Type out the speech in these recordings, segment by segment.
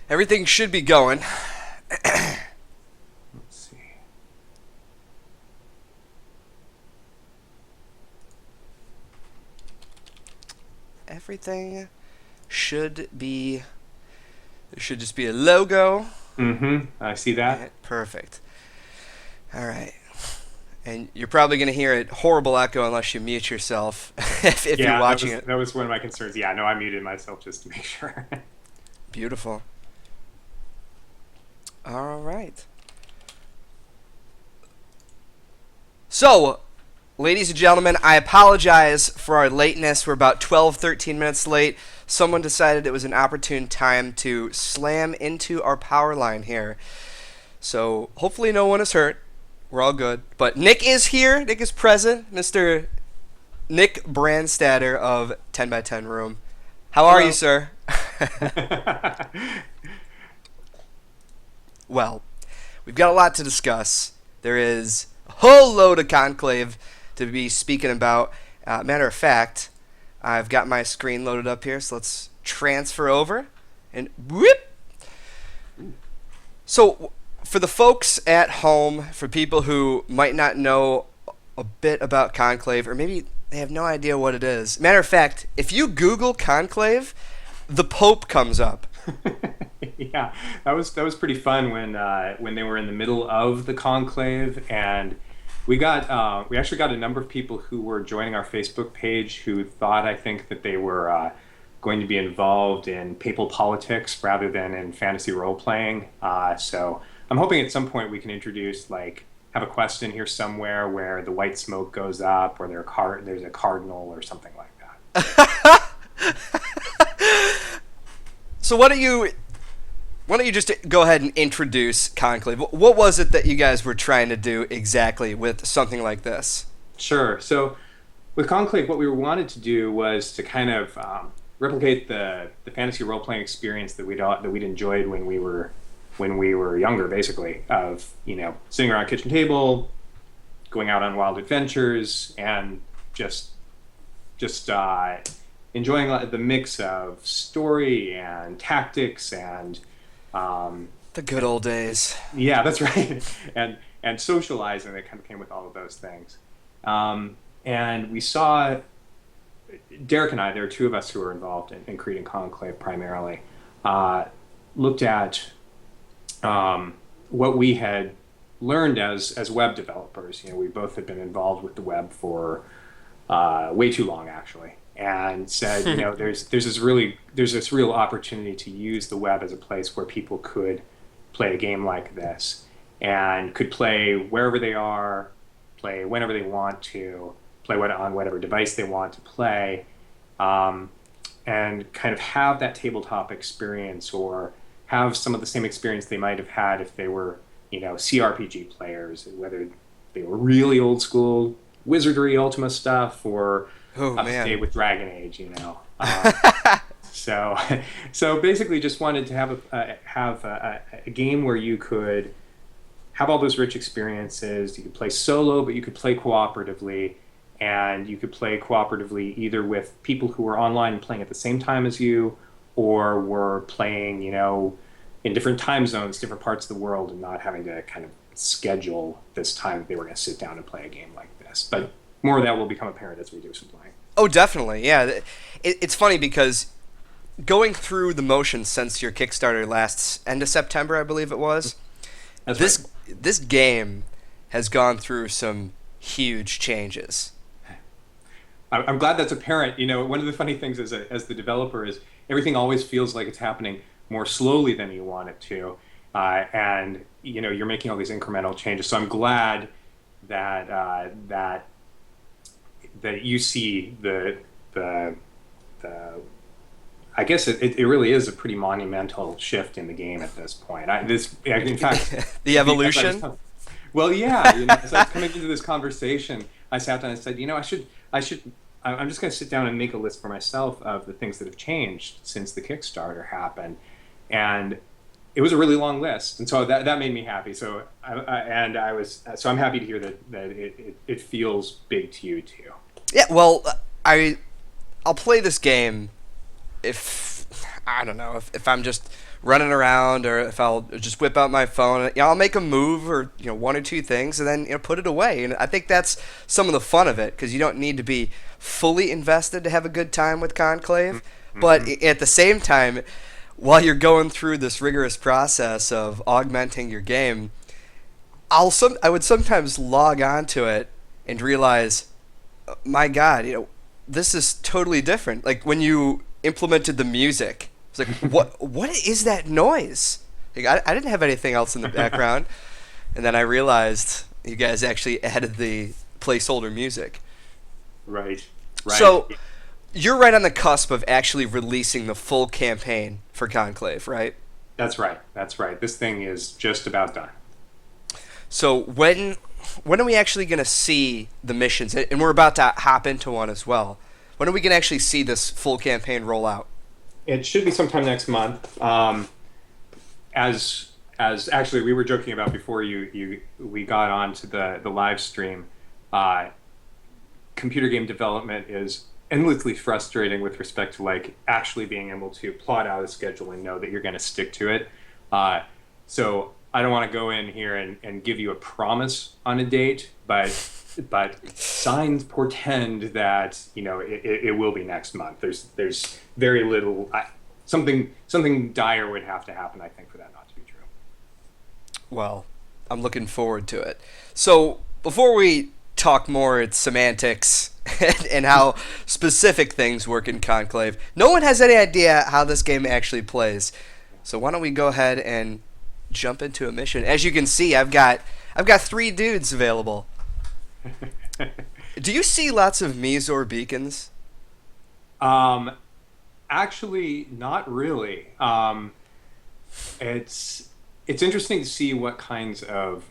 Everything should be going. Let's see. Everything should be. There should just be a logo. I see that. Perfect. All right. And you're probably going to hear a horrible echo unless you mute yourself if you're Yeah, that watching was it. that was one of my concerns. Yeah, no, I muted myself just to make sure. Beautiful. All right. So, ladies and gentlemen, I apologize for our lateness. We're about 12, 13 minutes late. Someone decided it was an opportune time to slam into our power line here. So, hopefully no one is hurt. We're all good. But Nick is here. Nick is present. Mr. Nick Branstator of 10 by 10 Room. How are you, Hello. sir? Well, we've got a lot to discuss. There is a whole load of Conclave to be speaking about. Matter of fact, I've got my screen loaded up here, so let's transfer over. And whoop! So, for the folks at home, for people who might not know a bit about Conclave, or maybe they have no idea what it is. Matter of fact, if you Google Conclave, the Pope comes up. Yeah, that was pretty fun when they were in the middle of the conclave, and we actually got a number of people who were joining our Facebook page who thought, I think, that they were going to be involved in papal politics rather than in fantasy role playing. So I'm hoping at some point we can introduce, like, have a quest in here somewhere where the white smoke goes up, or there's a cardinal or something like that. So why don't you just go ahead and introduce Conclave? What was it that you guys were trying to do exactly with something like this? Sure. So with Conclave, what we wanted to do was to kind of replicate the fantasy role playing experience that we'd enjoyed when we were younger, basically, of sitting around a kitchen table, going out on wild adventures, and just enjoying the mix of story and tactics um, The good old days. yeah, that's right. And socializing that kind of came with all of those things. And we saw Derek and I. There are two of us who were involved in creating Conclave primarily. Looked at what we had learned as web developers. We both had been involved with the web for way too long, actually, and said, there's this real opportunity to use the web as a place where people could play a game like this and could play wherever they are, play whenever they want to, play on whatever device they want to play, and kind of have that tabletop experience, or have some of the same experience they might have had if they were, CRPG players, whether they were really old school Wizardry Ultima stuff, or Oh up to date man. with Dragon Age. So, so basically, just wanted to have a game where you could have all those rich experiences. You could play solo, but you could play cooperatively, and you could play cooperatively either with people who were online and playing at the same time as you, or were playing, in different time zones, different parts of the world, and not having to kind of schedule this time that they were going to sit down and play a game like this. But more of that will become apparent as we do some playing. Oh, definitely. Yeah. It's funny because going through the motions since your Kickstarter last end of September, I believe it was. That's right. This game has gone through some huge changes. I'm glad that's apparent. One of the funny things as the developer is everything always feels like it's happening more slowly than you want it to, and you're making all these incremental changes. So I'm glad that you see the I guess it really is a pretty monumental shift in the game at this point. In fact, The as I was evolution. well, yeah, as I was coming into this conversation, I sat down and said, I'm just going to sit down and make a list for myself of the things that have changed since the Kickstarter happened, and it was a really long list, and so that made me happy. So I'm happy to hear that it feels big to you too. Yeah. Well, I'll play this game if I don't know, if I'm just running around, or if I'll just whip out my phone, I'll make a move, or one or two things, and then put it away. And I think that's some of the fun of it, because you don't need to be fully invested to have a good time with Conclave. But Mm-hmm. at the same time, while you're going through this rigorous process of augmenting your game, I would sometimes log onto it and realize, my God, this is totally different. Like when you implemented the music, it's like, what is that noise? Like, I didn't have anything else in the background, and then I realized you guys actually added the placeholder music. Right. Right. So you're right on the cusp of actually releasing the full campaign for Conclave, right? That's right. That's right. This thing is just about done. So when are we actually going to see the missions? And we're about to hop into one as well. When are we going to actually see this full campaign roll out? It should be sometime next month. As actually we were joking about before we got on to the live stream. Computer game development is endlessly frustrating with respect to like actually being able to plot out a schedule and know that you're going to stick to it. So I don't want to go in here and give you a promise on a date, but signs portend that it will be next month. There's very little something dire would have to happen, I think, for that not to be true. Well, I'm looking forward to it. So before we talk more semantics and how specific things work in Conclave, no one has any idea how this game actually plays. So why don't we go ahead and jump into a mission? As you can see, I've got 3 dudes available. Do you see lots of Mizor beacons? Um, Actually, not really. It's interesting to see what kinds of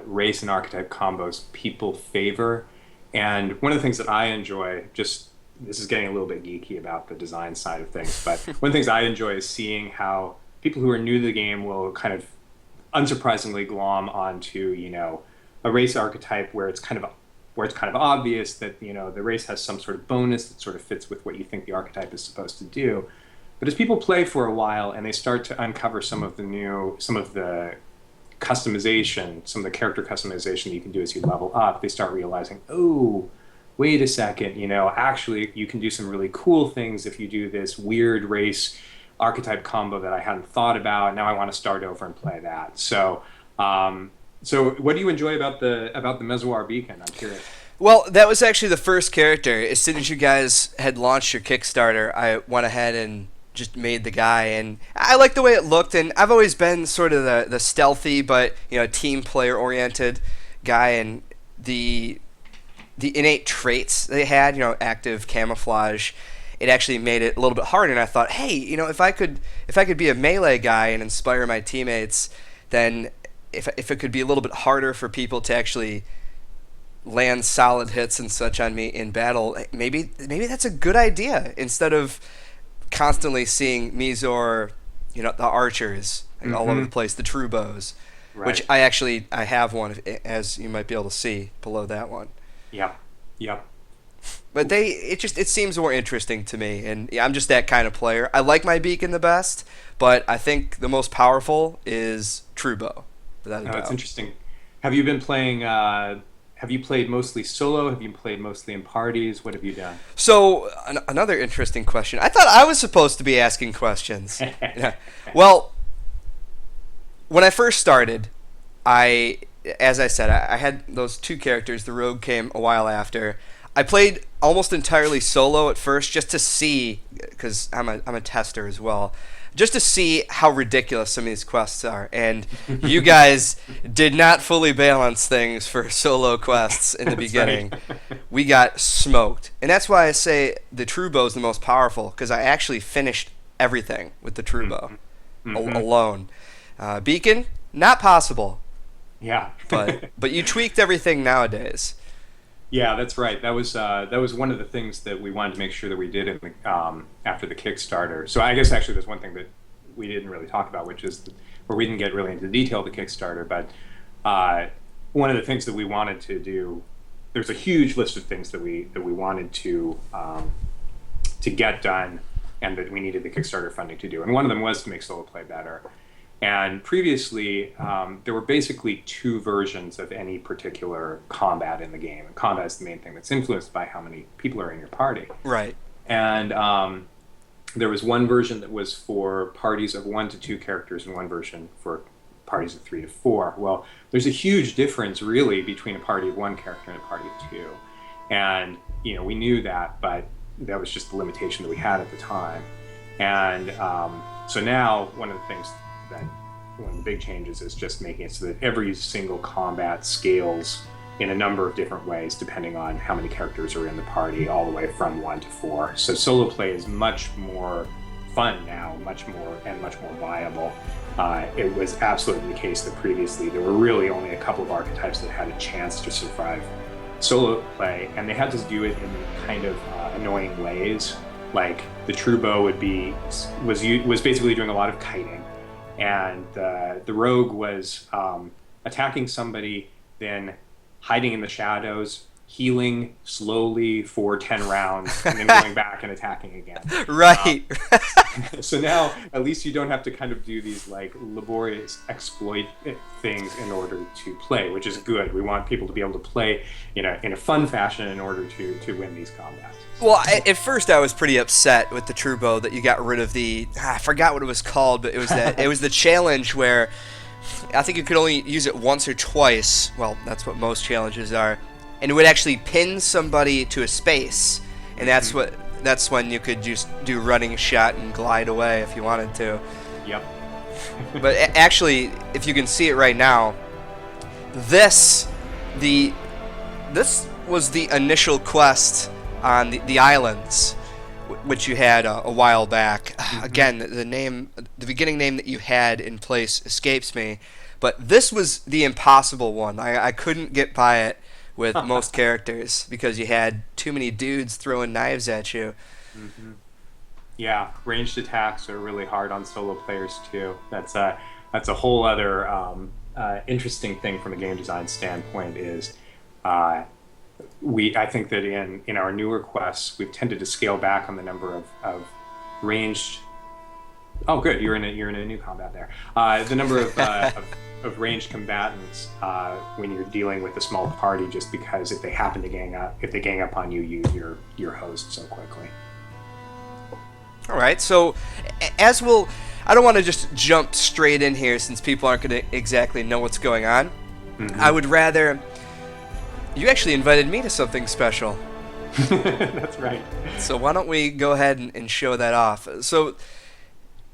race and archetype combos people favor. And one of the things that I enjoy, just this is getting a little bit geeky about the design side of things, but one of the things I enjoy is seeing how people who are new to the game will kind of unsurprisingly glom onto, a race archetype where it's kind of obvious that the race has some sort of bonus that sort of fits with what you think the archetype is supposed to do. But as people play for a while and they start to uncover some of the customization, some of the character customization that you can do as you level up, they start realizing, oh, wait a second, actually you can do some really cool things if you do this weird race archetype combo that I hadn't thought about. Now I want to start over and play that. So what do you enjoy about the Mesoir Beacon? I'm curious. Well, that was actually the first character. As soon as you guys had launched your Kickstarter, I went ahead and just made the guy, and I liked the way it looked. And I've always been sort of the stealthy but team player oriented guy, and the innate traits they had, active camouflage. It actually made it a little bit harder. And I thought, hey, if I could be a melee guy and inspire my teammates, then if it could be a little bit harder for people to actually land solid hits and such on me in battle, maybe that's a good idea, instead of constantly seeing Mizor, the archers all over the place, the true bows, Right. which I have one, as you might be able to see below that one. Yep. Yep. But it seems more interesting to me, and I'm just that kind of player. I like my beacon the best, but I think the most powerful is true bow. Without a No, it's doubt. interesting. Have you been playing? Have you played mostly solo? Have you played mostly in parties? What have you done? So another interesting question. I thought I was supposed to be asking questions. Yeah. Well, when I first started, as I said, I had those 2 characters. The rogue came a while after. I played almost entirely solo at first, just to see, because I'm a tester as well, just to see how ridiculous some of these quests are. And you guys did not fully balance things for solo quests in the That's beginning. right. We got smoked. And that's why I say the true bow is the most powerful, because I actually finished everything with the true bow alone. Beacon, not possible. Yeah. But you tweaked everything nowadays. Yeah, that's right. That was one of the things that we wanted to make sure that we did in after the Kickstarter. So I guess actually there's one thing that we didn't really talk about, which is where we didn't get really into the detail of the Kickstarter. But one of the things that we wanted to do, there's a huge list of things that we wanted to get done and that we needed the Kickstarter funding to do. And one of them was to make solo play better. And previously, there were basically two versions of any particular combat in the game. And combat is the main thing that's influenced by how many people are in your party. Right. And there was one version that was for parties of 1 to 2 characters and one version for parties of 3 to 4. Well, there's a huge difference really between a party of 1 character and a party of 2. And, we knew that, but that was just the limitation that we had at the time. And so now one of the big changes is just making it so that every single combat scales in a number of different ways depending on how many characters are in the party, all the way from 1 to 4. So solo play is much more fun now, much more viable. It was absolutely the case that previously there were really only a couple of archetypes that had a chance to survive solo play, and they had to do it in kind of annoying ways. Like the true bow was basically doing a lot of kiting, and the rogue was attacking somebody, then hiding in the shadows, healing slowly for 10 rounds, and then going back and attacking again. Right. So now, at least you don't have to kind of do these like laborious exploit things in order to play, which is good. We want people to be able to play in a fun fashion in order to win these combats. Well, at first I was pretty upset with the true bow that you got rid of I forgot what it was called, but it was the challenge where I think you could only use it once or twice. Well, that's what most challenges are. And it would actually pin somebody to a space, and that's when you could just do running shot and glide away if you wanted to. Yep. But actually, if you can see it right now, this was the initial quest on the islands, which you had a while back. Again, the beginning name that you had in place escapes me, but this was the impossible one. I couldn't get by it with most characters because you had too many dudes throwing knives at you. Mm-hmm. Yeah, ranged attacks are really hard on solo players too. That's a whole other interesting thing from a game design standpoint. Is I think that in our newer quests we've tended to scale back on the number of ranged. Oh, good, you're in a new combat there. The number of ranged combatants when you're dealing with a small party, just because if they happen to gang up on you, you're hosed so quickly. All right, so I don't want to just jump straight in here since people aren't going to exactly know what's going on. Mm-hmm. I would rather you actually invited me to something special. That's right. So why don't we go ahead and show that off? So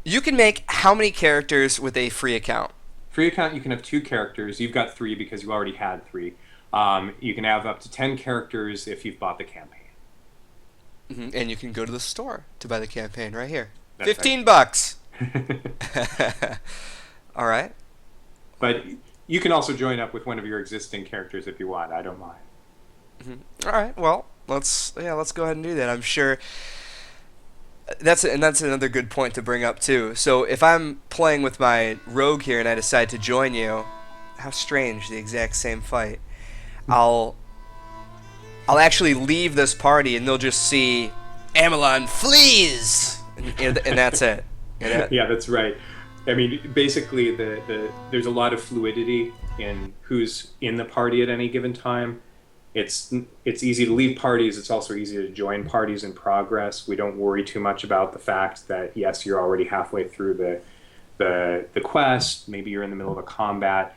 you can make how many characters with a free account? Free account, you can have 2 characters. You've got 3 because you already had 3. You can have up to 10 characters if you've bought the campaign. Mm-hmm. And you can go to the store to buy the campaign right here. That's $15. All right. But you can also join up with one of your existing characters if you want. I don't mind. Mm-hmm. All right. Well, let's go ahead and do that. I'm sure. That's another good point to bring up too. So if I'm playing with my rogue here and I decide to join you, how strange, the exact same fight. I'll actually leave this party and they'll just see Amelon flees, and that's it. Yeah, that's right. I mean, basically, there's a lot of fluidity in who's in the party at any given time. It's easy to leave parties. It's also easy to join parties in progress. We don't worry too much about the fact that, yes, you're already halfway through the quest. Maybe you're in the middle of a combat.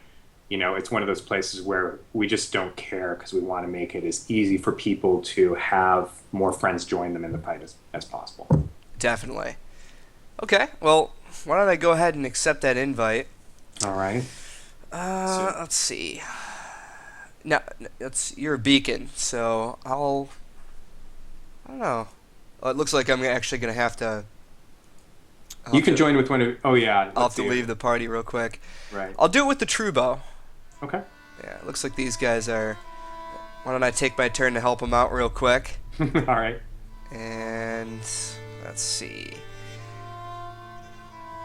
It's one of those places where we just don't care because we want to make it as easy for people to have more friends join them in the fight as possible. Definitely. Okay, well, why don't I go ahead and accept that invite? All right. Let's see. No, you're a beacon, so I don't know. Oh, it looks like I'm actually going to have to... You can join with one of... Oh, yeah. I'll have to leave the party real quick. Right. I'll do it with the true bow. Okay. Yeah, it looks like these guys are... Why don't I take my turn to help them out real quick? All right. And let's see.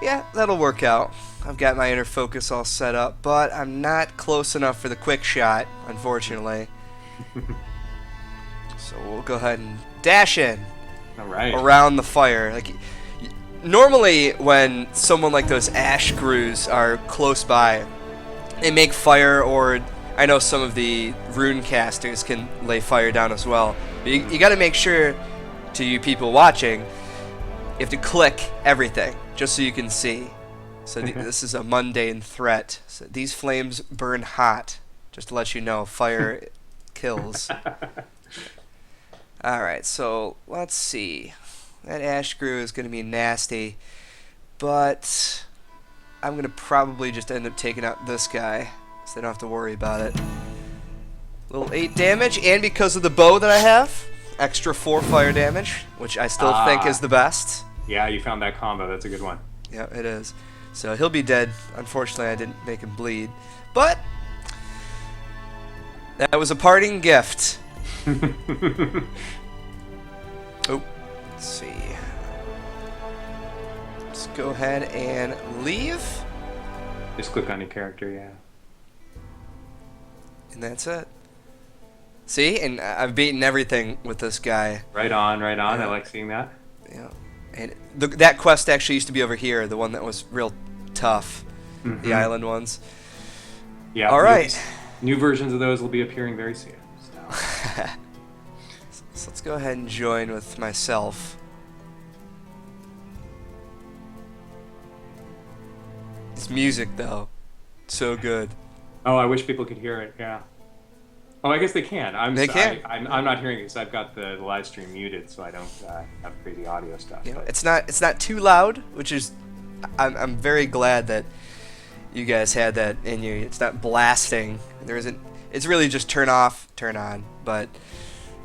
Yeah, that'll work out. I've got my inner focus all set up, but I'm not close enough for the quick shot, unfortunately. So we'll go ahead and dash in. All right. around the fire. Like, normally when someone like those ash screws are close by, they make fire, or I know some of the rune casters can lay fire down as well. But you got to make sure, to you people watching, you have to click everything just so you can see. So this is a mundane threat. So these flames burn hot, just to let you know, fire kills. Alright, so let's see. That ash screw is going to be nasty, but I'm going to probably just end up taking out this guy, so I don't have to worry about it. Little 8 damage, and because of the bow that I have, extra 4 fire damage, which I still think is the best. Yeah, you found that combo. That's a good one. Yeah, it is. So he'll be dead. Unfortunately, I didn't make him bleed. But that was a parting gift. Oh, let's see. Let's go ahead and leave. Just click on your character, yeah. And that's it. See? And I've beaten everything with this guy. Right on, right on. Yeah. I like seeing that. Yeah. And that quest actually used to be over here, the one that was real tough. Mm-hmm. The island ones. Yeah. All right. New versions of those will be appearing very soon. So. So let's go ahead and join with myself. This music, though, so good. Oh, I wish people could hear it. Yeah. Oh, I guess they can. They can. I'm not hearing it because I've got the live stream muted, so I don't have crazy audio stuff. You know, it's not too loud, which is I'm very glad that you guys had that in you. It's not blasting. There isn't. It's really just turn off, turn on, but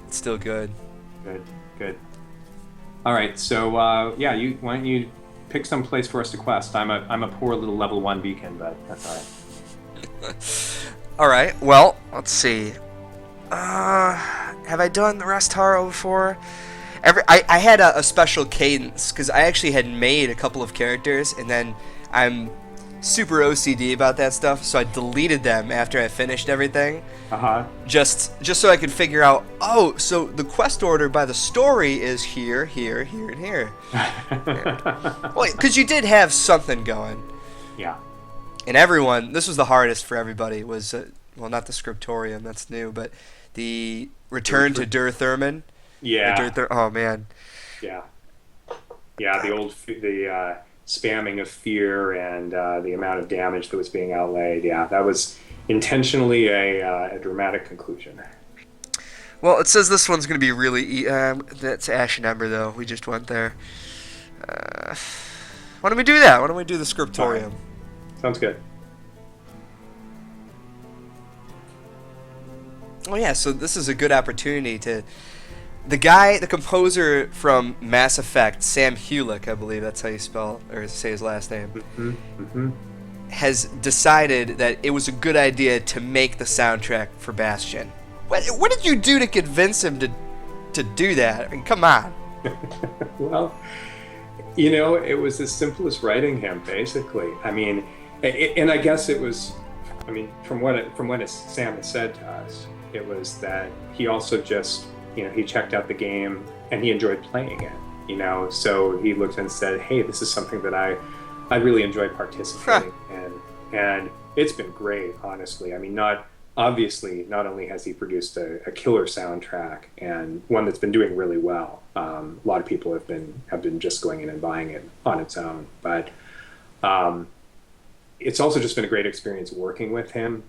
it's still good. Good. All right. So yeah, why don't you pick some place for us to quest? I'm a poor little level 1 beacon, but that's all right. All right. Well, let's see. Have I done the Restaro before? I had a special cadence because I actually had made a couple of characters, and then I'm super OCD about that stuff, so I deleted them after I finished everything. Just so I could figure out. Oh, so the quest order by the story is here, here, here, and here. Well, because you did have something going. Yeah. And everyone, this was the hardest for everybody. Was well, not the scriptorium, that's new, but the return to Dur Thurman. Yeah. Oh man. Yeah. Yeah. The spamming of fear and the amount of damage that was being outlaid. Yeah, that was intentionally a dramatic conclusion. Well, it says this one's going to be really... that's Ash and Ember, though. We just went there. Why don't we do that? Why don't we do the scriptorium? Right. Sounds good. Oh, yeah, so this is a good opportunity to... The composer from Mass Effect, Sam Hulick, I believe that's how you spell or say his last name, has decided that it was a good idea to make the soundtrack for Bastion. What did you do to convince him to do that? I mean, come on. Well, it was as simple as writing him, basically. I mean, and I guess it was. I mean, from what Sam had said to us, it was that he also just. He checked out the game and he enjoyed playing it, so he looked and said, hey, this is something that I really enjoy participating in. And it's been great, honestly. I mean, not only has he produced a killer soundtrack and one that's been doing really well. A lot of people have been just going in and buying it on its own, but it's also just been a great experience working with him.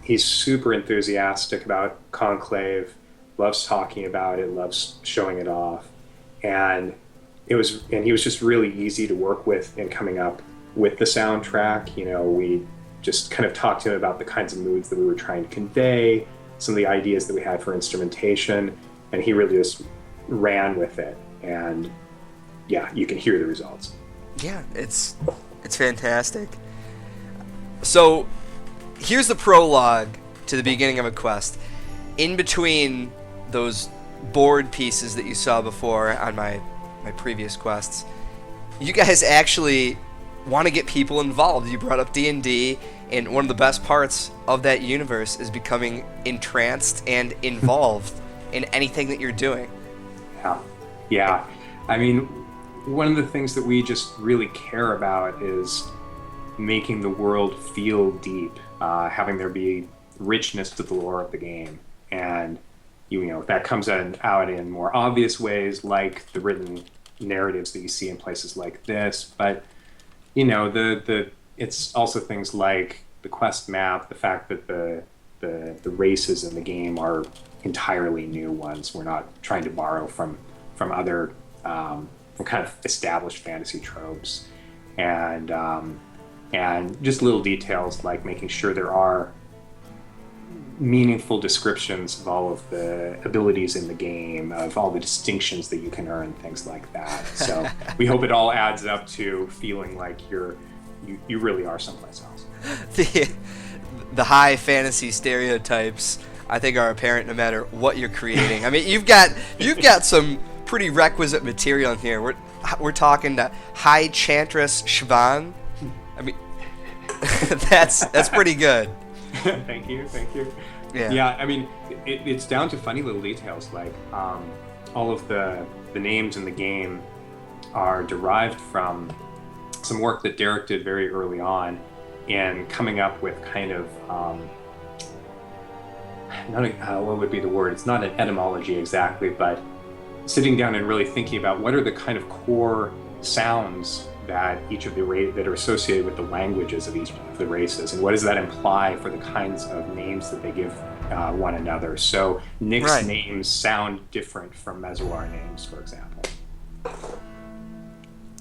He's super enthusiastic about Conclave. Loves talking about it, loves showing it off, and he was just really easy to work with in coming up with the soundtrack. We just kind of talked to him about the kinds of moods that we were trying to convey, some of the ideas that we had for instrumentation, and he really just ran with it. And yeah, you can hear the results. Yeah, it's fantastic. So here's the prologue to the beginning of a quest. In between those board pieces that you saw before on my previous quests, you guys actually want to get people involved. You brought up D&D, and one of the best parts of that universe is becoming entranced and involved in anything that you're doing. Yeah. Yeah. I mean, one of the things that we just really care about is making the world feel deep, having there be richness to the lore of the game. And that comes out in more obvious ways, like the written narratives that you see in places like this. But the it's also things like the quest map, the fact that the races in the game are entirely new ones. We're not trying to borrow from other from kind of established fantasy tropes, and just little details like making sure there are meaningful descriptions of all of the abilities in the game, of all the distinctions that you can earn, things like that. So we hope it all adds up to feeling like you really are someplace else. The high fantasy stereotypes, I think, are apparent no matter what you're creating. I mean, you've got some pretty requisite material in here. We're talking to High Chantress Shvan. I mean, that's pretty good. Thank you. Yeah. I mean, it's down to funny little details like all of the names in the game are derived from some work that Derek did very early on in coming up with kind of what would be the word? It's not an etymology exactly, but sitting down and really thinking about what are the kind of core sounds that each of that are associated with the languages of each of the races, and what does that imply for the kinds of names that they give one another. So Nick's names sound different from Mezzoar names, for example.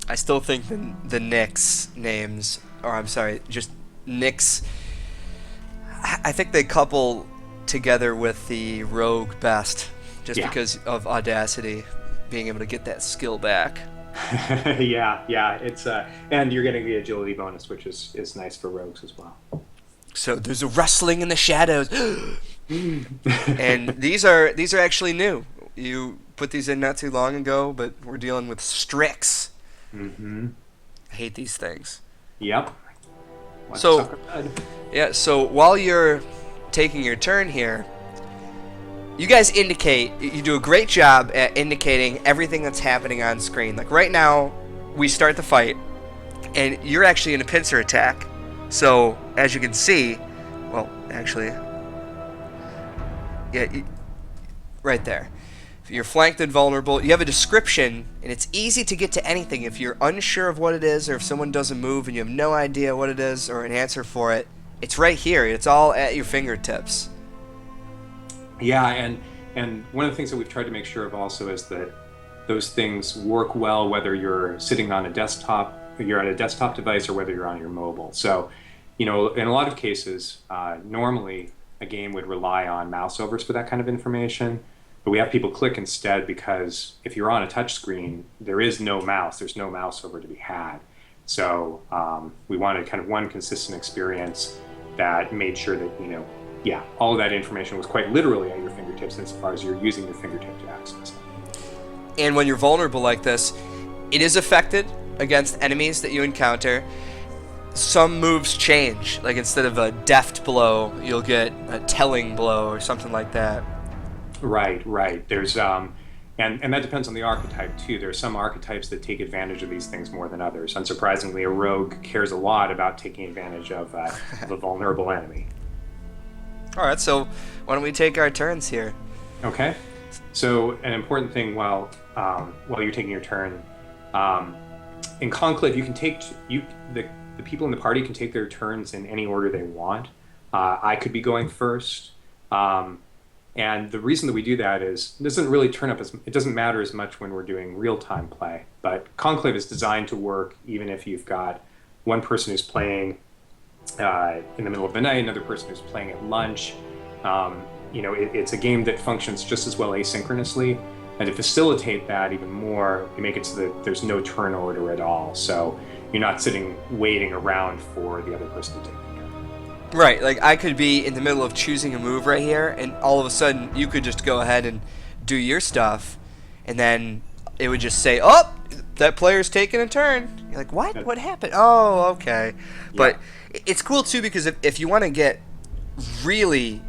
I still think the Knicks names, or I'm sorry, just Knicks, I think they couple together with the rogue best, just because of Audacity, being able to get that skill back. yeah. It's and you're getting the agility bonus, which is nice for rogues as well. So there's a rustling in the shadows, and these are actually new. You put these in not too long ago, but we're dealing with Strix. Mm-hmm. I hate these things. Yep. So while you're taking your turn here, you guys you do a great job at indicating everything that's happening on screen. Like right now, we start the fight, and you're actually in a pincer attack. So as you can see, well, actually, right there. If you're flanked and vulnerable, you have a description, and it's easy to get to anything. If you're unsure of what it is, or if someone does a move and you have no idea what it is or an answer for it, it's right here. It's all at your fingertips. Yeah, and one of the things that we've tried to make sure of also is that those things work well whether you're sitting on a desktop, you're on a desktop device, or whether you're on your mobile. So, in a lot of cases, normally a game would rely on mouse overs for that kind of information. But we have people click instead because if you're on a touch screen, there is no mouse. There's no mouse over to be had. So we wanted kind of one consistent experience that made sure that, all of that information was quite literally at your fingertips insofar as you're using your fingertip to access it. And when you're vulnerable like this, it is affected against enemies that you encounter. Some moves change. Like instead of a deft blow, you'll get a telling blow or something like that. Right. There's and that depends on the archetype too. There are some archetypes that take advantage of these things more than others. Unsurprisingly, a rogue cares a lot about taking advantage of a vulnerable enemy. All right, so why don't we take our turns here? Okay. So an important thing while you're taking your turn, in Conclave, you can take the people in the party can take their turns in any order they want. I could be going first. And the reason that we do that is it doesn't really it doesn't matter as much when we're doing real-time play. But Conclave is designed to work even if you've got one person who's playing in the middle of the night, another person who's playing at lunch. It's a game that functions just as well asynchronously. And to facilitate that even more, we make it so that there's no turn order at all. So you're not sitting waiting around for the other person to take their turn. Right, like I could be in the middle of choosing a move right here, and all of a sudden you could just go ahead and do your stuff, and then it would just say, "Oh, that player's taking a turn." You're like, "What? What happened?" Oh, okay. Yeah. But it's cool too because if you want to get really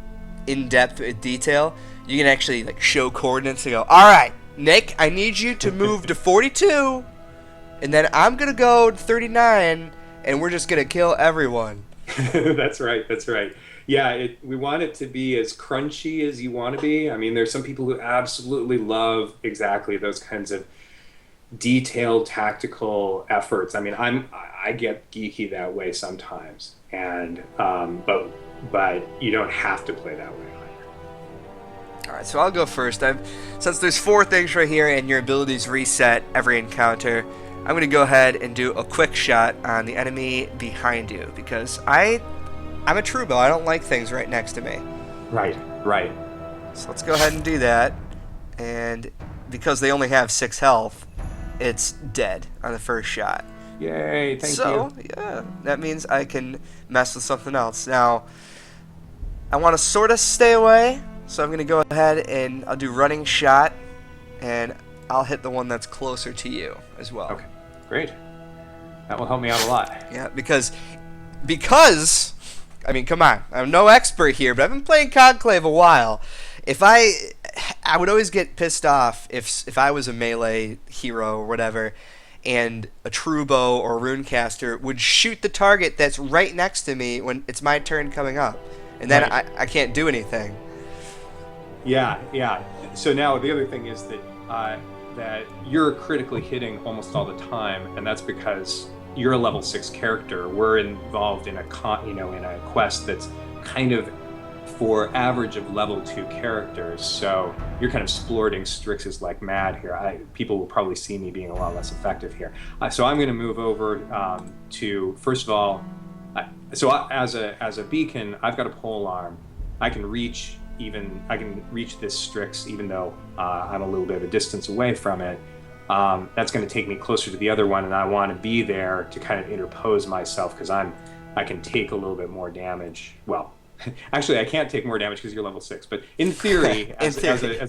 in depth with detail, you can actually like show coordinates and go, "All right, Nick, I need you to move to 42, and then I'm going to go to 39, and we're just going to kill everyone. That's right. That's right. Yeah, we want it to be as crunchy as you want to be. I mean, there's some people who absolutely love exactly those kinds of detailed tactical efforts. I mean, I get geeky that way sometimes, and but you don't have to play that way either. All right, so I'll go first. Since there's 4 things right here, and your abilities reset every encounter, I'm going to go ahead and do a quick shot on the enemy behind you, because I'm a Trubo. I don't like things right next to me. Right, right. So let's go ahead and do that. And because they only have 6 health, it's dead on the first shot. Yay, thank you. So, yeah, that means I can mess with something else. Now, I want to sort of stay away, so I'm going to go ahead and I'll do running shot, and I'll hit the one that's closer to you as well. Okay, great. That will help me out a lot. Yeah, because, I mean, come on, I'm no expert here, but I've been playing Conclave a while. I would always get pissed off if I was a melee hero or whatever, and a Trubo or a Runecaster would shoot the target that's right next to me when it's my turn coming up, and then Right. I can't do anything. Yeah, yeah. So now the other thing is that you're critically hitting almost all the time, and that's because you're a level 6 character. We're involved in a quest that's kind of for average of level 2 characters. So you're kind of splurting Strixes like mad here. People will probably see me being a lot less effective here. So I'm going to move over to, first of all, as a beacon, I've got a pole arm. I can reach this Strix even though I'm a little bit of a distance away from it. That's going to take me closer to the other one, and I want to be there to kind of interpose myself because I can take a little bit more damage. Well, actually, I can't take more damage because you're level 6. But in theory, as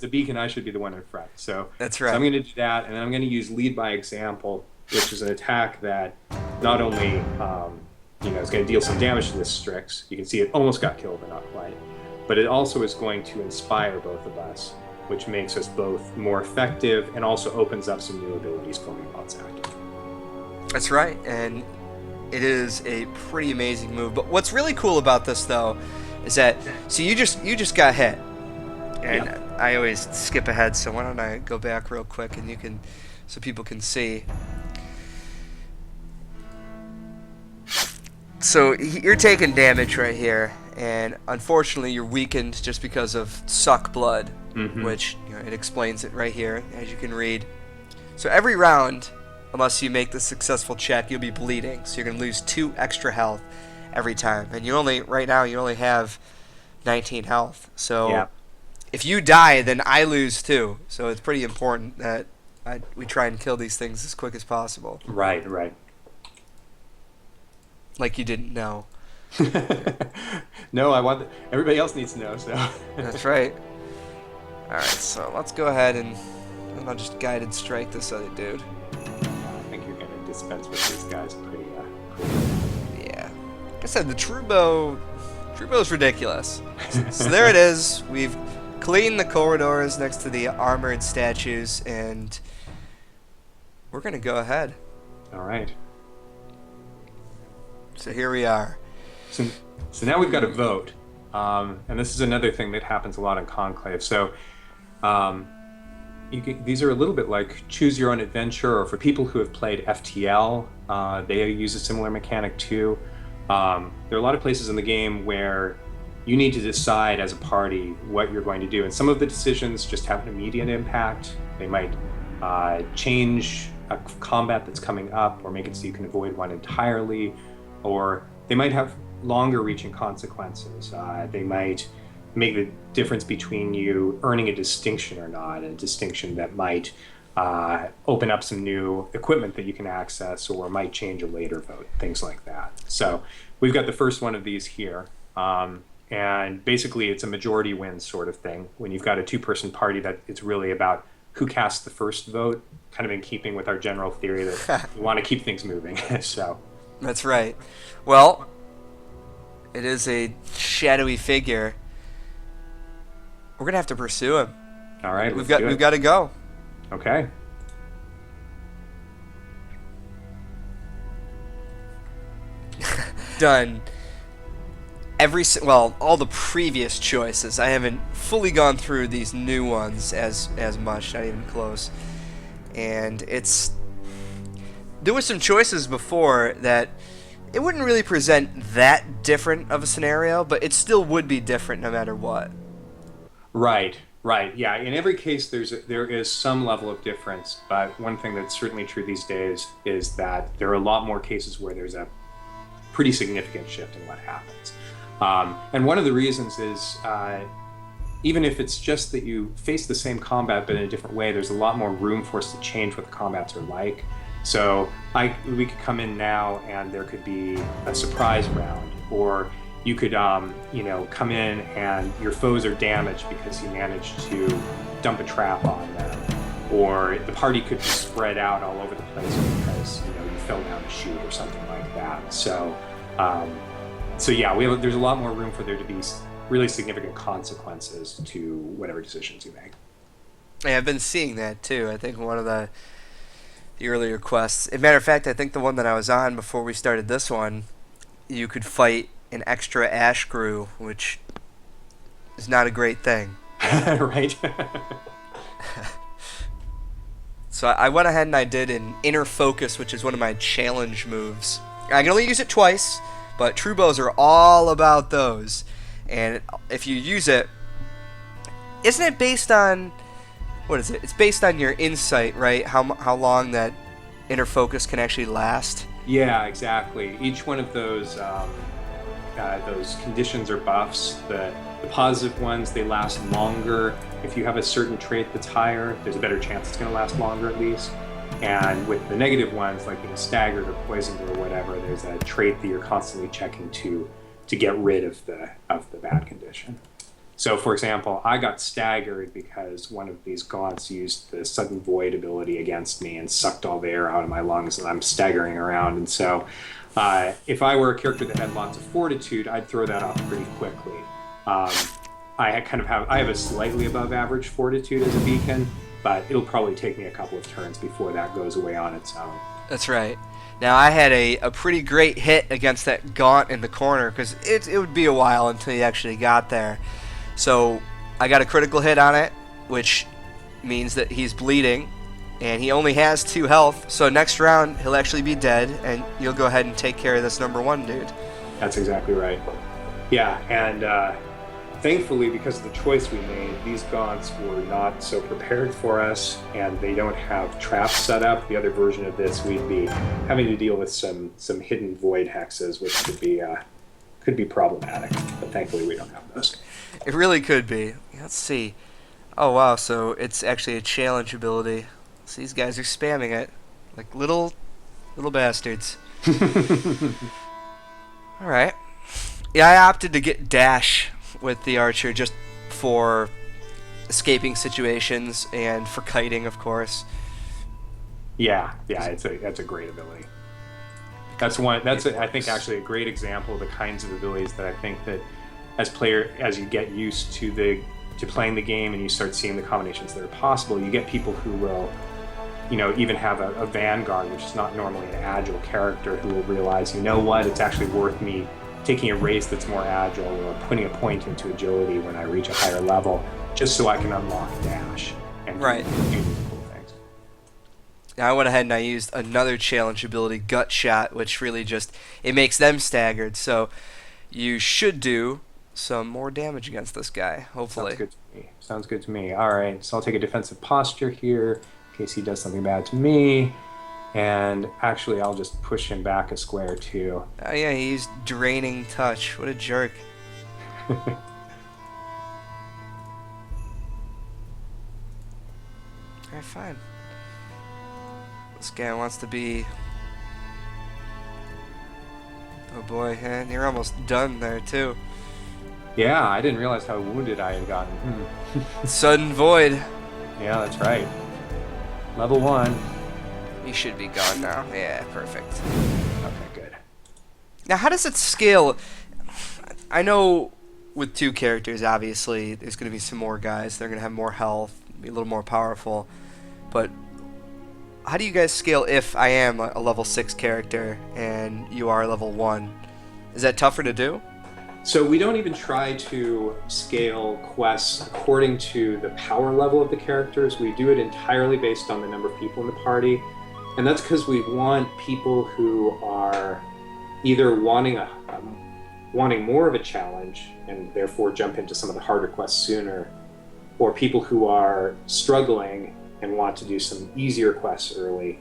a beacon, I should be the one in front. So That's right. So I'm going to do that, and then I'm going to use lead by example, which is an attack that not only is going to deal some damage to this Strix. You can see it almost got killed, but not quite. But it also is going to inspire both of us, which makes us both more effective and also opens up some new abilities for me while it's active. That's right, and it is a pretty amazing move. But what's really cool about this, though, is that you just got hit, and Yeah. I always skip ahead. So why don't I go back real quick, and so people can see. So you're taking damage right here, and unfortunately you're weakened just because of suck blood, which it explains it right here, as you can read. So every round, unless you make the successful check, you'll be bleeding. So you're going to lose 2 extra health every time. And right now you only have 19 health. So Yeah. if you die, then I lose too. So it's pretty important that we try and kill these things as quick as possible. Right. Like you didn't know. No, everybody else needs to know. So That's right. Alright, so let's go ahead and I'll just guided strike this other dude. I think you're going to dispense with these guys pretty. Yeah. Like I said, the Trubo's ridiculous. So there it is. We've cleaned the corridors next to the armored statues, and we're going to go ahead. All right. So here we are. So now we've got a vote, and this is another thing that happens a lot in Conclave. So these are a little bit like choose your own adventure, or for people who have played FTL, they use a similar mechanic too. There are a lot of places in the game where you need to decide as a party what you're going to do, and some of the decisions just have an immediate impact. They might change a combat that's coming up, or make it so you can avoid one entirely, or they might have longer reaching consequences. They might make the difference between you earning a distinction or not, a distinction that might open up some new equipment that you can access, or might change a later vote, things like that. So we've got the first one of these here. And basically it's a majority wins sort of thing. When you've got a 2-person party, that it's really about who casts the first vote, kind of in keeping with our general theory that we want to keep things moving. So That's right. Well, it is a shadowy figure. We're going to have to pursue him. all right, We've got to go. Okay. Done all the previous choices. I haven't fully gone through these new ones as much, not even close. And there were some choices before that it wouldn't really present that different of a scenario, but it still would be different no matter what. Right, right. Yeah, in every case there is some level of difference, but one thing that's certainly true these days is that there are a lot more cases where there's a pretty significant shift in what happens. And one of the reasons is even if it's just that you face the same combat but in a different way, there's a lot more room for us to change what the combats are like. So we could come in now and there could be a surprise round, or you could come in and your foes are damaged because you managed to dump a trap on them, or the party could be spread out all over the place because you fell down a chute or something like that. So yeah, there's a lot more room for there to be really significant consequences to whatever decisions you make. Yeah, I've been seeing that too. I think one of the earlier quests. As a matter of fact, I think the one that I was on before we started this one, you could fight an extra ash crew, which is not a great thing. Right. So I went ahead and I did an inner focus, which is one of my challenge moves. I can only use it twice, but true bows are all about those. And if you use it, isn't it based on, what is it? It's based on your insight, right? How long that inner focus can actually last? Yeah, exactly. Each one of those conditions or buffs, the positive ones, they last longer. If you have a certain trait that's higher, there's a better chance it's going to last longer at least. And with the negative ones, like being staggered or poisoned or whatever, there's a trait that you're constantly checking to get rid of the bad condition. So, for example, I got staggered because one of these gaunts used the sudden void ability against me and sucked all the air out of my lungs, and I'm staggering around. And so, if I were a character that had lots of fortitude, I'd throw that off pretty quickly. I have a slightly above average fortitude as a beacon, but it'll probably take me a couple of turns before that goes away on its own. That's right. Now, I had a pretty great hit against that gaunt in the corner, because it would be a while until you actually got there. So I got a critical hit on it, which means that he's bleeding, and he only has 2 health. So next round, he'll actually be dead, and you'll go ahead and take care of this number 1 dude. That's exactly right. Yeah, and thankfully, because of the choice we made, these gaunts were not so prepared for us, and they don't have traps set up. The other version of this, we'd be having to deal with some hidden void hexes, which could be problematic. But thankfully, we don't have those. It really could be. Let's see. Oh wow, so it's actually a challenge ability. So these guys are spamming it like little bastards. All right. Yeah, I opted to get dash with the archer just for escaping situations and for kiting, of course. Yeah, that's a great ability. I think actually a great example of the kinds of abilities that I think that as you get used to playing the game and you start seeing the combinations that are possible, you get people who will, even have a vanguard, which is not normally an agile character, who will realize, what, it's actually worth me taking a race that's more agile or putting a point into agility when I reach a higher level, just so I can unlock dash and right. do these cool things. Now I went ahead and I used another challenge ability, gut shot, which really it makes them staggered. So you should do some more damage against this guy, hopefully. Sounds good to me. All right, so I'll take a defensive posture here in case he does something bad to me. And actually, I'll just push him back a square, too. Oh, yeah, he used draining touch. What a jerk. Alright, fine. This guy wants to be... Oh, boy, and you're almost done there, too. Yeah, I didn't realize how wounded I had gotten. Sudden void. Yeah, that's right. Level 1. He should be gone now. Yeah, perfect. Okay, good. Now, how does it scale? I know with 2 characters, obviously, there's going to be some more guys. They're going to have more health, be a little more powerful. but how do you guys scale if I am a level 6 character and you are level 1? Is that tougher to do? So we don't even try to scale quests according to the power level of the characters. We do it entirely based on the number of people in the party. And that's because we want people who are either wanting more of a challenge and therefore jump into some of the harder quests sooner, or people who are struggling and want to do some easier quests early.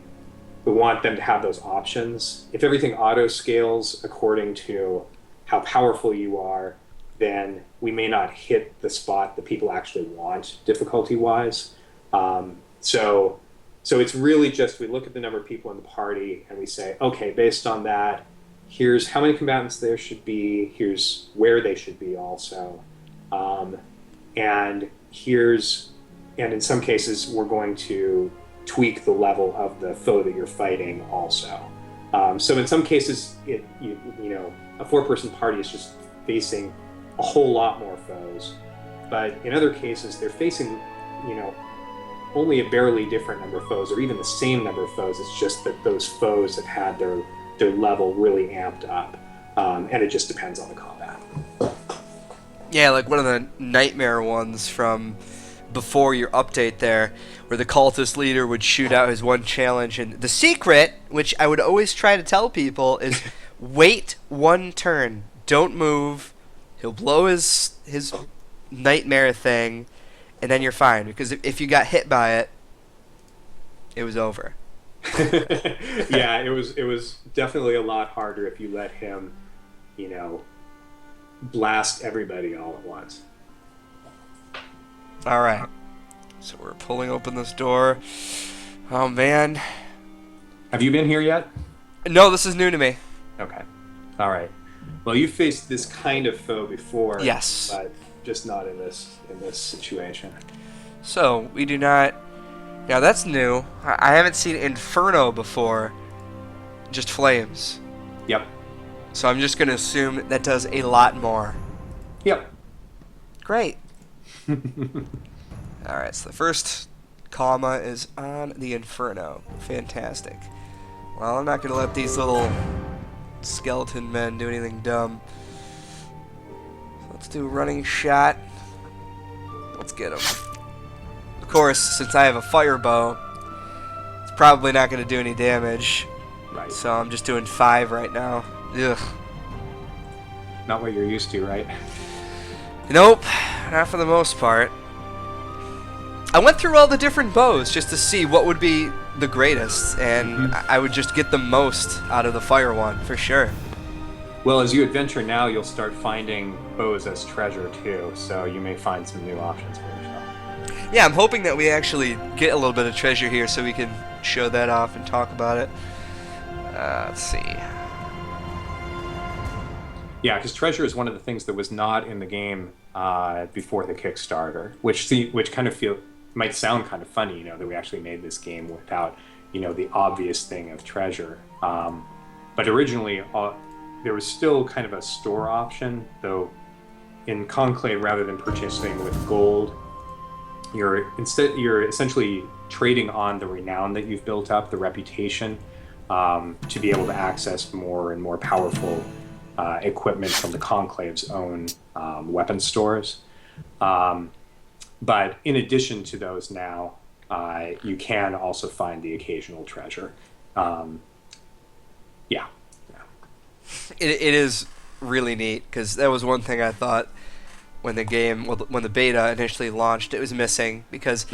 We want them to have those options. If everything auto scales according to how powerful you are, then we may not hit the spot that people actually want difficulty-wise. So it's really just, we look at the number of people in the party and we say, okay, based on that, here's how many combatants there should be, here's where they should be also. And in some cases, we're going to tweak the level of the foe that you're fighting also. So in some cases, you know, a 4-person party is just facing a whole lot more foes. But in other cases, they're facing, you know, only a barely different number of foes, or even the same number of foes. It's just that those foes have had their level really amped up. And it just depends on the combat. Yeah, like one of the nightmare ones from before your update there, where the cultist leader would shoot out his one challenge, and the secret, which I would always try to tell people, is wait one turn, don't move. He'll blow his nightmare thing, and then you're fine. Because if you got hit by it, it was over. Yeah, it was definitely a lot harder if you let him, you know, blast everybody all at once. All right, so we're pulling open this door. Oh man. Have you been here yet? No, this is new to me. Okay. All right. Well, you faced this kind of foe before. Yes. But just not in this situation. So we do not. Now that's new. I haven't seen Inferno before. Just flames. Yep. So I'm just gonna assume that does a lot more. Yep. Great. Alright, so the first comma is on the Inferno. Fantastic. Well, I'm not going to let these little skeleton men do anything dumb. So let's do a running shot. Let's get him. Of course, since I have a fire bow, it's probably not going to do any damage. Right. So I'm just doing 5 right now. Ugh. Not what you're used to, right? Nope, not for the most part. I went through all the different bows just to see what would be the greatest, and I would just get the most out of the fire one, for sure. Well, as you adventure now, you'll start finding bows as treasure, too, so you may find some new options for yourself. Yeah, I'm hoping that we actually get a little bit of treasure here so we can show that off and talk about it. Let's see. Yeah, because treasure is one of the things that was not in the game before the Kickstarter, which kind of might sound kind of funny, you know, that we actually made this game without, you know, the obvious thing of treasure. But originally, there was still kind of a store option, though. In Conclave, rather than purchasing with gold, you're essentially trading on the renown that you've built up, the reputation, to be able to access more and more powerful equipment from the Conclave's own weapon stores. But in addition to those now, you can also find the occasional treasure. Yeah. It is really neat, because that was one thing I thought when the beta initially launched, it was missing, because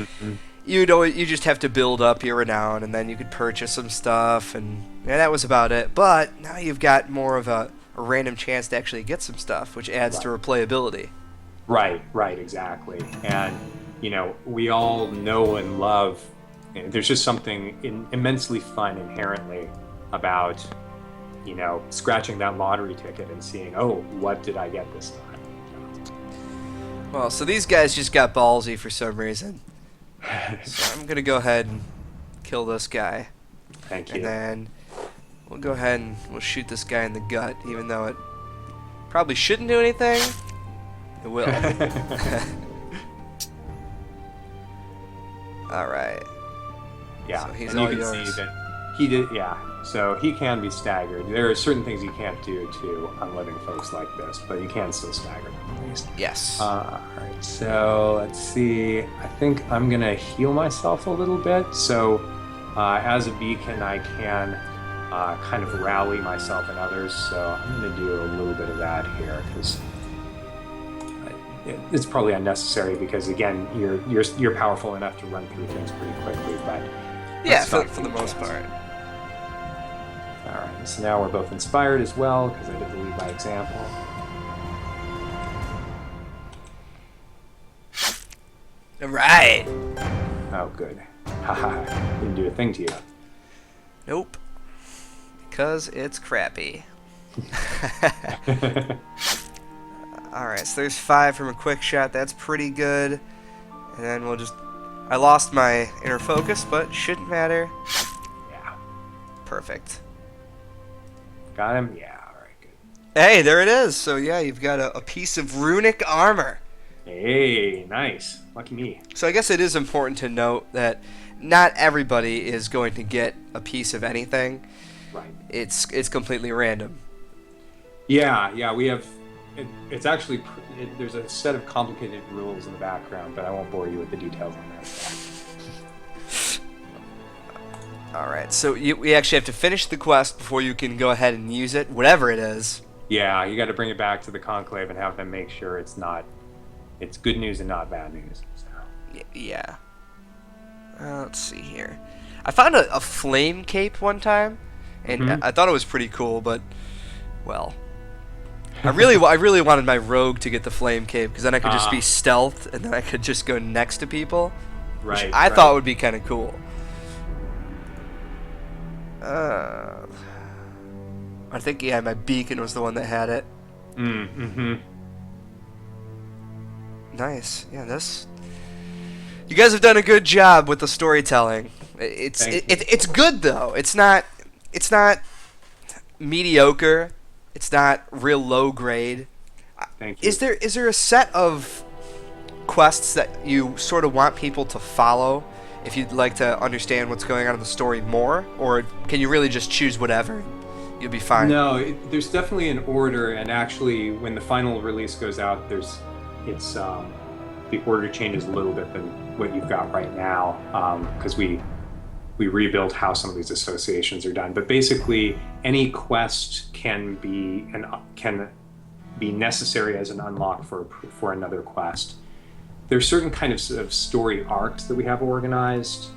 you just have to build up your renown, and then you could purchase some stuff, and yeah, that was about it. But now you've got more of a random chance to actually get some stuff, which adds to replayability. Right, exactly. And, you know, we all know and love, there's just something immensely fun inherently about, you know, scratching that lottery ticket and seeing, oh, what did I get this time? Well, so these guys just got ballsy for some reason. So I'm going to go ahead and kill this guy. Thank you. And then we'll go ahead and we'll shoot this guy in the gut, even though it probably shouldn't do anything. It will. Alright. Yeah, So he's and you all can yours. see that he did. Yeah, so he can be staggered. There are certain things you can't do to unliving folks like this, but you can still stagger them at least. Yes. All right, so let's see. I think I'm gonna heal myself a little bit. So as a beacon, I can kind of rally myself and others. So I'm gonna do a little bit of that here because it's probably unnecessary because again, you're powerful enough to run through things pretty quickly, but Yeah, let's not for take the a most chance. part. All right, so now we're both inspired as well because I did the lead by example. All right. Oh, good. Haha, didn't do a thing to you. Nope. Because it's crappy. Alright, so there's 5 from a quick shot. That's pretty good. And then we'll just... I lost my inner focus, but shouldn't matter. Yeah, Perfect. got him. Yeah, all right, good. Hey, there it is. So yeah, you've got a piece of runic armor. Hey, nice. Lucky me. So I guess it is important to note that not everybody is going to get a piece of anything. Right. It's completely random. Yeah, we have. It's actually there's a set of complicated rules in the background, but I won't bore you with the details on that. Alright, so we actually have to finish the quest before you can go ahead and use it, whatever it is. Yeah, you got to bring it back to the Conclave and have them make sure it's good news and not bad news. So. Yeah. Let's see here. I found a flame cape one time, and I thought it was pretty cool, but, well... I really wanted my rogue to get the flame cape, because then I could just be stealth, and then I could just go next to people. Right. Which I thought would be kind of cool. I think, yeah, my beacon was the one that had it. Mm-hmm. Nice. Yeah, this... You guys have done a good job with the storytelling. It's good, though. It's not mediocre. It's not real low grade. Thank you. Is there a set of quests that you sort of want people to follow if you'd like to understand what's going on in the story more, or can you really just choose whatever? You'll be fine. No, there's definitely an order, and actually, when the final release goes out, the order changes a little bit than what you've got right now, because we rebuilt how some of these associations are done. But basically, any quest can be necessary as an unlock for another quest. There's certain kind of story arcs that we have organized.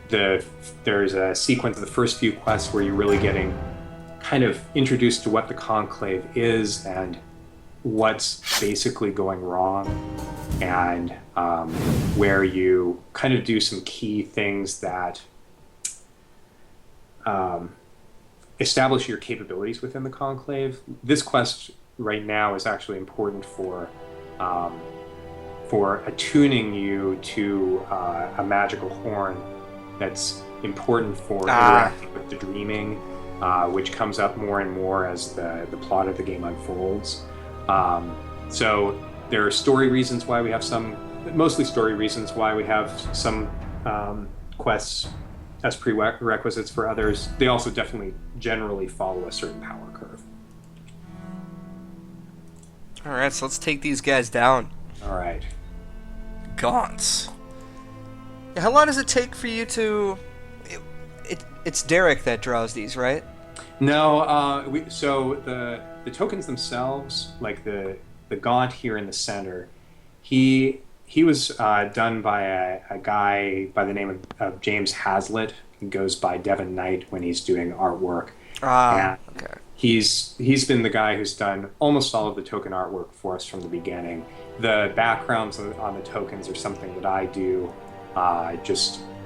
There's a sequence of the first few quests where you're really getting kind of introduced to what the Conclave is and what's basically going wrong, and where you kind of do some key things that establish your capabilities within the Conclave. This quest right now is actually important for attuning you to a magical horn that's important for interacting with the dreaming, which comes up more and more as the plot of the game unfolds. So there are story reasons why we have mostly story reasons why we have some quests as prerequisites for others. They also definitely generally follow a certain power curve. Alright, so let's take these guys down. All right. Gaunts. How long does it take for you to... It's Derek that draws these, right? No, so the tokens themselves, like the gaunt here in the center, he was done by a guy by the name of James Hazlitt. He goes by Devon Knight when he's doing artwork. Okay. He's been the guy who's done almost all of the token artwork for us from the beginning. The backgrounds on the tokens are something that I do.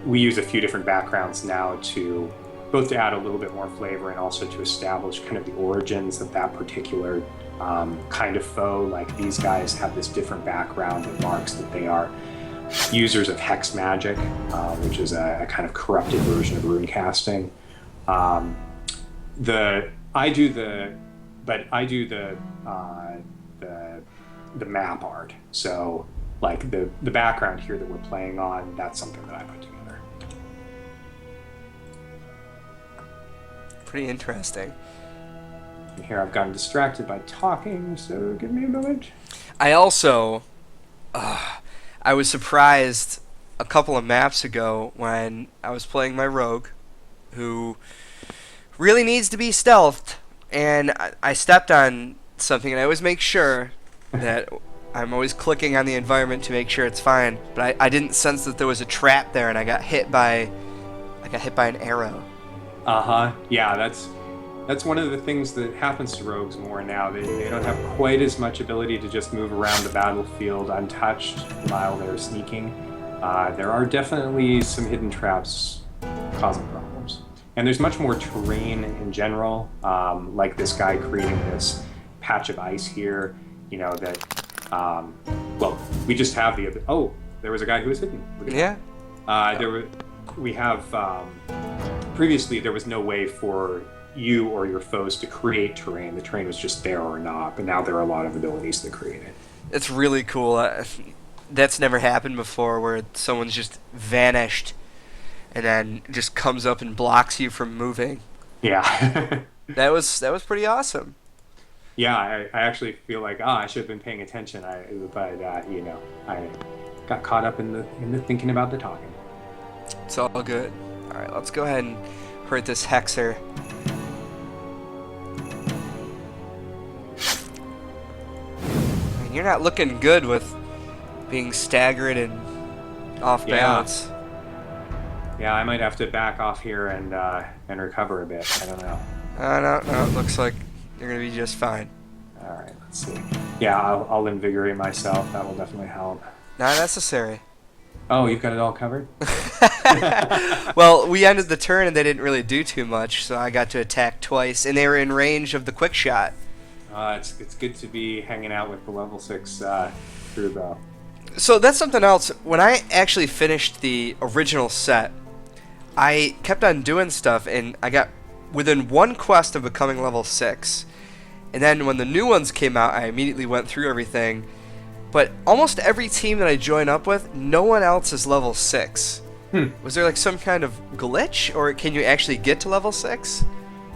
We use a few different backgrounds now to both to add a little bit more flavor and also to establish kind of the origins of that particular kind of foe. Like these guys have this different background that marks that they are users of hex magic, which is a kind of corrupted version of rune casting. I do the map art. So like the background here that we're playing on, that's something that I put together. Pretty interesting. And here I've gotten distracted by talking, so give me a moment. I also, I was surprised a couple of maps ago when I was playing my rogue, who really needs to be stealthed, and I stepped on something, and I always make sure that I'm always clicking on the environment to make sure it's fine. But I didn't sense that there was a trap there, and I got hit by an arrow. Yeah, that's one of the things that happens to rogues more now. They don't have quite as much ability to just move around the battlefield untouched while they're sneaking. There are definitely some hidden traps causing problems. And there's much more terrain in general, like this guy creating this patch of ice here, that, well, we just have there was a guy who was hidden. Yeah. Previously there was no way for you or your foes to create terrain. The terrain was just there or not, but now there are a lot of abilities that create it. It's really cool. That's never happened before, where someone's just vanished and then just comes up and blocks you from moving. Yeah. That was pretty awesome. Yeah, I actually feel like I should have been paying attention. But I got caught up in the thinking about the talking. It's all good. All right, let's go ahead and hurt this hexer. Man, you're not looking good with being staggered and off balance. Yeah, I might have to back off here and recover a bit. I don't know. No, it looks like you're gonna be just fine. All right, let's see. Yeah, I'll invigorate myself. That will definitely help. Not necessary. Oh, you've got it all covered? Well, we ended the turn and they didn't really do too much, so I got to attack twice, and they were in range of the quick shot. It's good to be hanging out with the level 6 crew, though. So that's something else. When I actually finished the original set, I kept on doing stuff, and I got within one quest of becoming level 6. And then when the new ones came out, I immediately went through everything. But almost every team that I join up with, no one else is level 6. Was there like some kind of glitch, or can you actually get to level 6?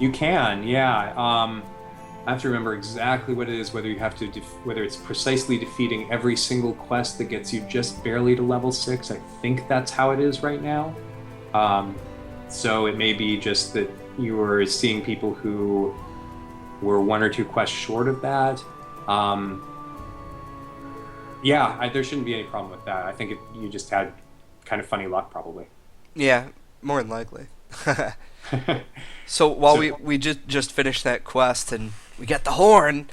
You can, yeah. I have to remember exactly what it is, whether you have to, whether it's precisely defeating every single quest that gets you just barely to level 6. I think that's how it is right now. So it may be just that you were seeing people who were 1 or 2 quests short of that. There shouldn't be any problem with that. I think you just had kind of funny luck, probably. Yeah, more than likely. So while we just finished that quest and we got the horn,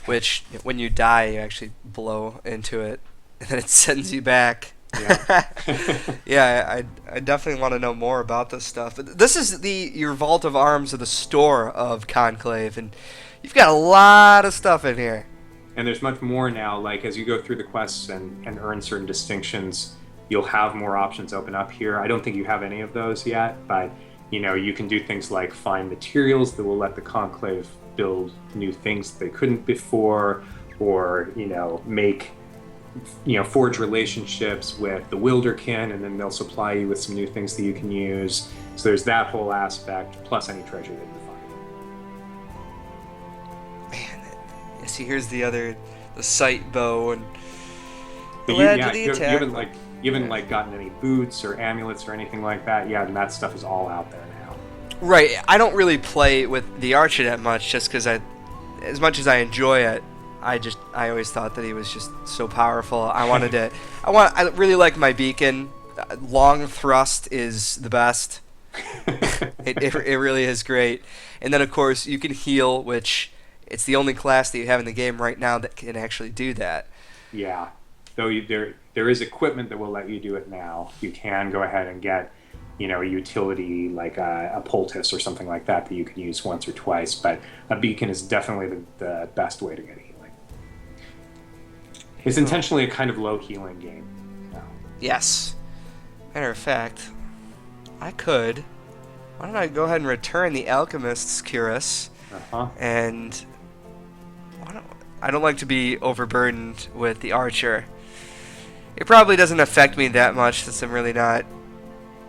which when you die you actually blow into it and then it sends you back. Yeah, yeah, I definitely want to know more about this stuff. This is your vault of arms of the store of Conclave, and you've got a lot of stuff in here. And there's much more now. Like as you go through the quests and earn certain distinctions, you'll have more options open up here. I don't think you have any of those yet, but you can do things like find materials that will let the Conclave build new things that they couldn't before, or forge relationships with the Wilderkin, and then they'll supply you with some new things that you can use. So there's that whole aspect, plus any treasure that you find. Man, see, here's the sight bow, and you haven't gotten any boots or amulets or anything like that. Yeah, and that stuff is all out there now. Right. I don't really play with the archer that much, just because as much as I enjoy it, I always thought that he was just so powerful. I really like my beacon. Long thrust is the best. It really is great. And then of course you can heal, which it's the only class that you have in the game right now that can actually do that. Yeah. Though there is equipment that will let you do it now. You can go ahead and get a utility like a poultice or something like that you can use once or twice, but a beacon is definitely the best way to get healing. It's intentionally a kind of low healing game. No. Yes. Matter of fact, why don't I go ahead and return the Alchemist's Cuirass, and I don't like to be overburdened with the Archer. It probably doesn't affect me that much since I'm really not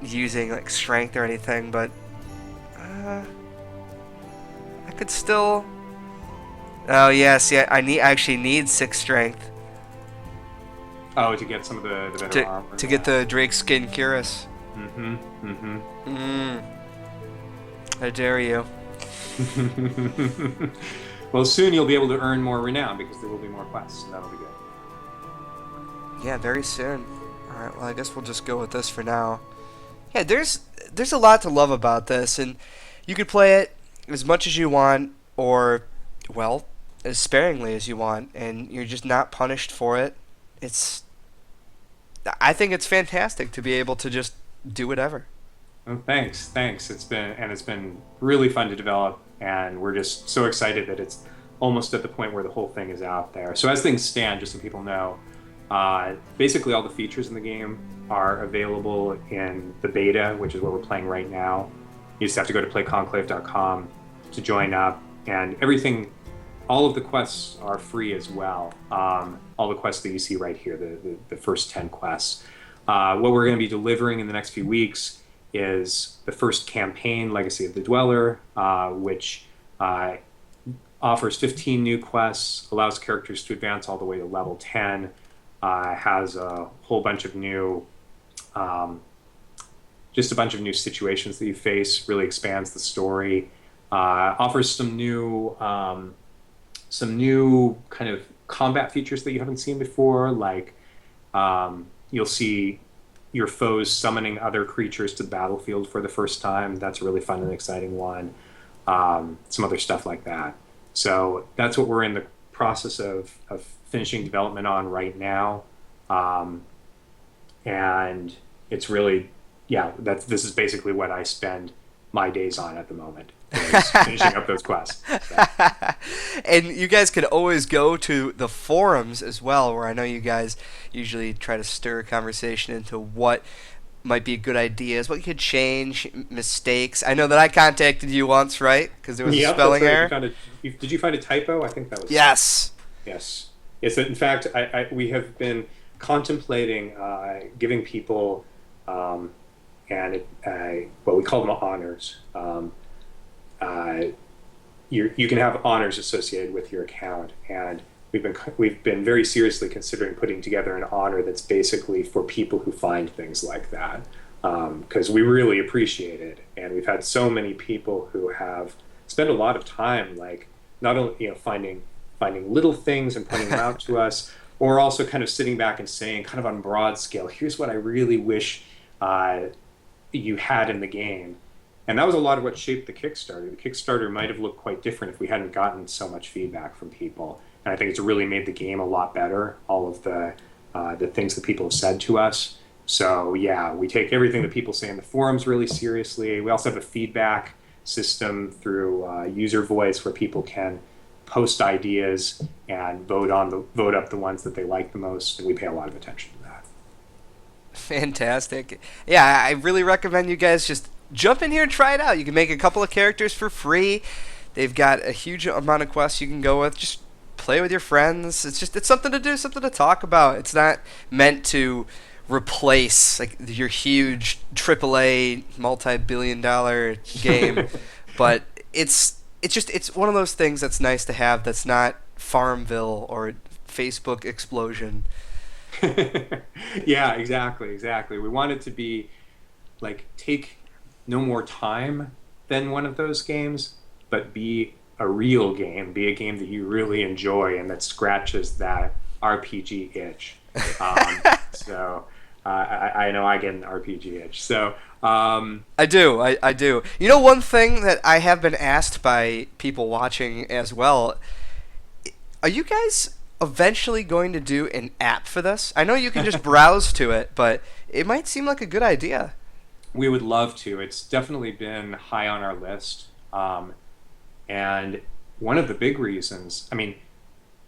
using like strength or anything, but I could still. Oh yeah, see, I actually need 6 strength Oh, to get some of the better armor. to get the Drake skin cuirass. Mm-hmm. Mm. I dare you. Well, soon you'll be able to earn more renown because there will be more quests, and that'll be good. Yeah, very soon. All right, well, I guess we'll just go with this for now. Yeah, there's a lot to love about this, and you could play it as much as you want, or well, as sparingly as you want, and you're just not punished for it. It's I think it's fantastic to be able to just do whatever. Oh, thanks. It's been really fun to develop, and we're just so excited that it's almost at the point where the whole thing is out there. So as things stand, just so people know, basically all the features in the game are available in the beta, which is what we're playing right now. You just have to go to playconclave.com to join up, and everything, all of the quests are free as well. All the quests that you see right here, the first 10 quests. What we're going to be delivering in the next few weeks is the first campaign, Legacy of the Dweller, which offers 15 new quests, allows characters to advance all the way to level 10, has a whole bunch of new, just a bunch of new situations that you face, really expands the story, offers some new kind of combat features that you haven't seen before, like you'll see your foes summoning other creatures to the battlefield for the first time. That's a really fun and exciting one. Some other stuff like that. So that's what we're in the process of finishing development on right now. And it's really, yeah, this is basically what I spend my days on at the moment, is finishing up those quests. So. And you guys could always go to the forums as well, where I know you guys usually try to stir a conversation into what might be good ideas, what you could change, mistakes. I know that I contacted you once, right? Because there was a spelling error. Did you find a typo? I think that was... Yes. Yes. Yes. In fact, we have been contemplating giving people what we call them honors. You can have honors associated with your account, and we've been very seriously considering putting together an honor that's basically for people who find things like that, because we really appreciate it, and we've had so many people who have spent a lot of time, like not only finding little things and pointing them out to us, or also kind of sitting back and saying, kind of on a broad scale, here's what I really wish you had in the game. And that was a lot of what shaped the Kickstarter. The Kickstarter might have looked quite different if we hadn't gotten so much feedback from people. And I think it's really made the game a lot better, all of the things that people have said to us. So yeah, we take everything that people say in the forums really seriously. We also have a feedback system through user voice where people can post ideas and vote up the ones that they like the most, and we pay a lot of attention to that. Fantastic. Yeah, I really recommend you guys just jump in here and try it out. You can make a couple of characters for free. They've got a huge amount of quests you can go with. Just play with your friends. It's something to do, something to talk about. It's not meant to replace like your huge AAA multi-billion-dollar game, but it's one of those things that's nice to have. That's not Farmville or Facebook Explosion. Yeah, exactly. We want it to be like take no more time than one of those games, but be a real game, be a game that you really enjoy and that scratches that RPG itch. So I know I get an RPG itch. So I do. You know, one thing that I have been asked by people watching as well, are you guys eventually going to do an app for this? I know you can just browse to it, but it might seem like a good idea. We would love to. It's definitely been high on our list. And one of the big reasons, I mean,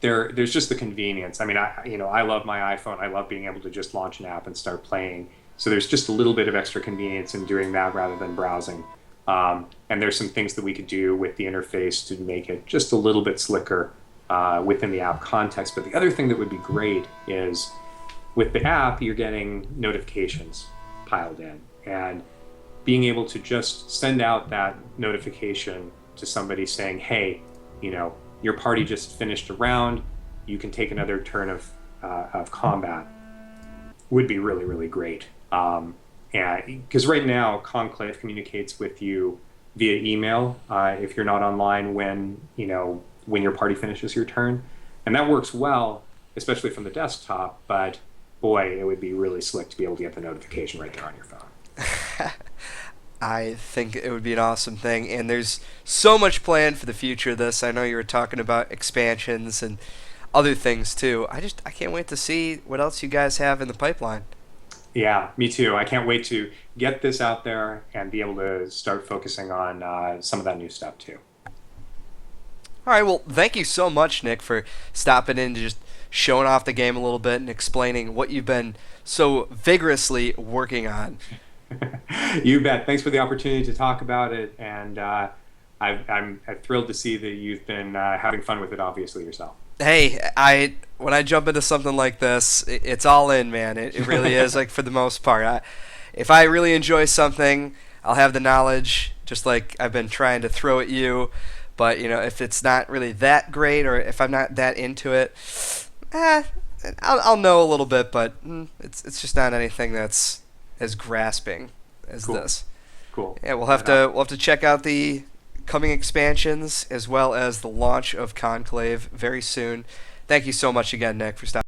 there's just the convenience. I mean, I love my iPhone. I love being able to just launch an app and start playing. So there's just a little bit of extra convenience in doing that rather than browsing. And there's some things that we could do with the interface to make it just a little bit slicker within the app context. But the other thing that would be great is With the app, you're getting notifications piled in, and being able to just send out that notification to somebody saying, "Hey, your party just finished a round. You can take another turn of combat," would be really, really great. And because right now, Conclave communicates with you via email if you're not online when your party finishes your turn, and that works well, especially from the desktop. But boy, it would be really slick to be able to get the notification right there on your phone. I think it would be an awesome thing, and there's so much planned for the future of this. I know you were talking about expansions and other things too. I can't wait to see what else you guys have in the pipeline. Yeah, me too. I can't wait to get this out there and be able to start focusing on some of that new stuff too. All right, well, thank you so much, Nick, for stopping in and just showing off the game a little bit and explaining what you've been so vigorously working on. You bet. Thanks for the opportunity to talk about it, and I'm thrilled to see that you've been having fun with it, obviously, yourself. Hey, when I jump into something like this, it's all in, man. It really is, like, for the most part. If I really enjoy something, I'll have the knowledge, just like I've been trying to throw at you. But, if it's not really that great, or if I'm not that into it, eh, I'll know a little bit, but it's just not anything that's as grasping as Cool. this. Cool. Yeah, Right on. we'll have to check out the coming expansions as well as the launch of Conclave very soon. Thank you so much again, Nick, for stopping.